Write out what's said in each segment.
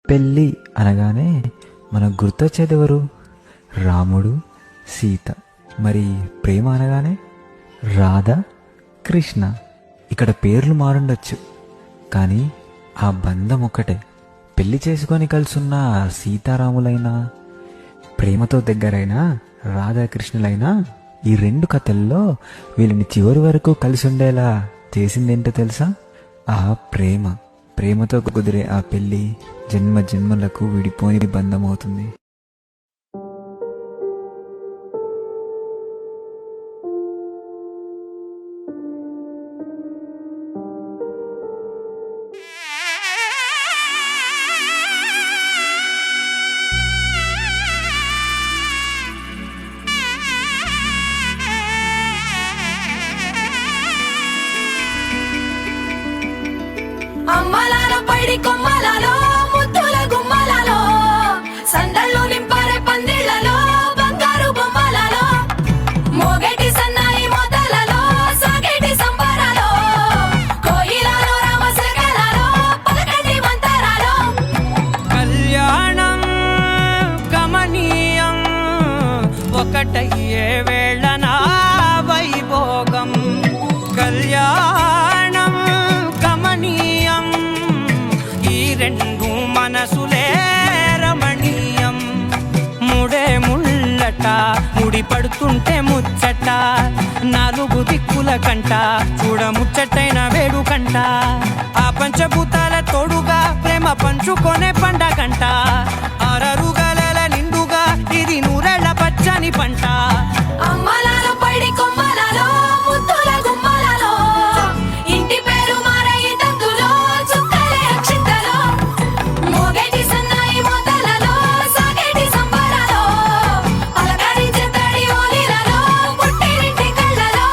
పెళ్ళి అనగానే మనకు గుర్తొచ్చేది ఎవరు? రాముడు, సీత. మరి ప్రేమ అనగానే రాధ, కృష్ణ. ఇక్కడ పేర్లు మారుండొచ్చు, కానీ ఆ బంధం ఒక్కటే. పెళ్లి చేసుకొని కలుసున్న సీతారాములైనా, ప్రేమతో దగ్గరైనా రాధాకృష్ణులైనా, ఈ రెండు కథల్లో వీళ్ళని చివరి వరకు కలిసి ఉండేలా చేసిందేంటో తెలుసా? ఆ ప్రేమ. ప్రేమతో కుదిరే ఆ పెళ్ళి జన్మ జన్మలకు విడిపోని బంధం అవుతుంది. అమ్మలాల పైడి కొమ్మలలో ముద్దుల గుమ్మలలో సందళ్ళు నింపారే పందిళ్లలో బంగారు బొమ్మలలో మోగేటి సన్నాయి మోతలలో సాగేటి సంబరాలో కోయిలలో రామశకలలో పలకటి మంతరాలో కళ్యాణం గమనీయం ఒకటయ్యే వేళన వైభోగం. కళ్యాణం గమనీయం ఈ రెండు మనసులే రమణీయం. ముడే ముళ్ళట ముడి పడుతుంటే ముచ్చట, నాలుగు దిక్కుల కంట చూడ ముచ్చటైన వేడుకంట. ఆ పంచభూతాల తోడుగా ప్రేమ పంచుకొనే పండగంట. అరరుగల నిండుగా ఇది నూరెళ్ళ పచ్చని పంట. అమ్మలాల పైడి కొమ్మలలో ముద్దుల గుమ్మలలో ఇంటి పేరు మారయి తందులో చుక్కలే అక్షింతలో మోగేటి సన్నాయి మోతలలో సాగేటి సంబరాలో పలకరించే తడి ఓలిలలో పుట్టినింటి కళ్ళలో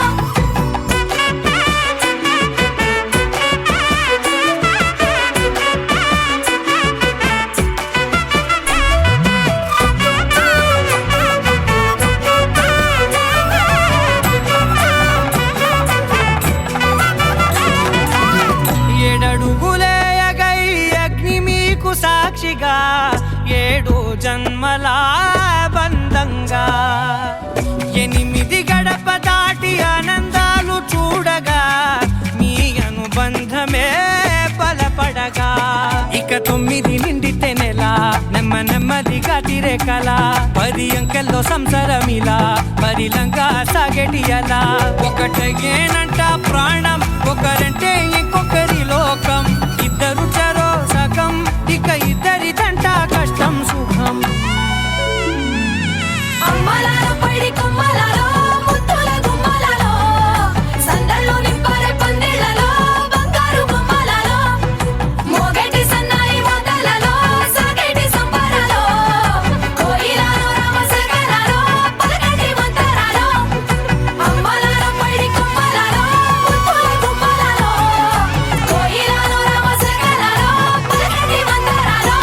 ఏడడుగులే ఎగై అగ్ని మీకు సాక్షిగా, ఏడు జన్మల బంధంగా. 8 గడప దాటి ఆనందాలు చూడగా మీ అనుబంధమే బలపడగా. ఇక 9 నిండితే నెల నెమ్మదిగా తిరే కల. 10 అంకెల్లో సంసారమిలా పరిలంగా సాగేటి అలా. ఒకటేనంట ప్రాణం, ఒకరంటే ఇంకొకరి లోకం. ఇద్దరు చరో సగం, ఇక ఇద్దరిదంట కష్టం సుఖం. అమ్మలాల పైడి కొమ్మలలో ముద్దుల గుమ్మలలో సందళ్ళు నింపారే పందిళ్లలో బంగారు బొమ్మలలో మోగేటి సన్నాయి మోతలలో సాగేటి సంబరాలో కోయిలలో రామశకలలో పలకటి మంతరాలో అమ్మలాల పైడి కొమ్మలలో ముద్దుల గుమ్మలలో కోయిలలో రామశకలలో పలకటి మంతరాలో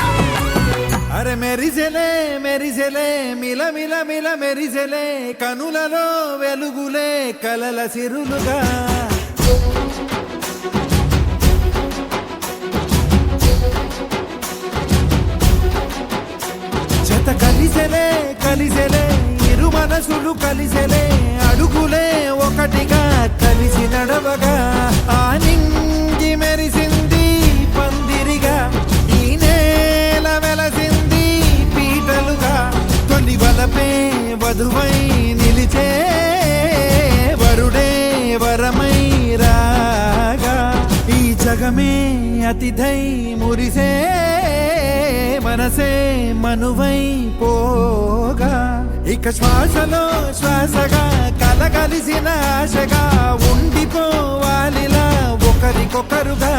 అరే మెరిసెలే మెరిసెలే మిల మిల మిల మెరిసెలే కనులలో వెలుగులే కలల సిరులుగా. జత కలిసెలే కలిసెలే ఇరు మనసులు కలిసెలే అడుగులే ఒకటిగా కలిసి నడవగా. ఆ నింగి మెరిసింది పందిరిగా, ఈ నేల వెలసింది పీటలుగా. తొలి వలపే వధువై నిలిచే వరుడే వరమై రాగా. ఈ జగమే అతిథై మురిసే మనసే మనువై పోగా. ఇక శ్వాసలో శ్వాసగా కలగలిసిన ఆశగా ఉండిపోవాలిలా ఒకరికొకరుగా.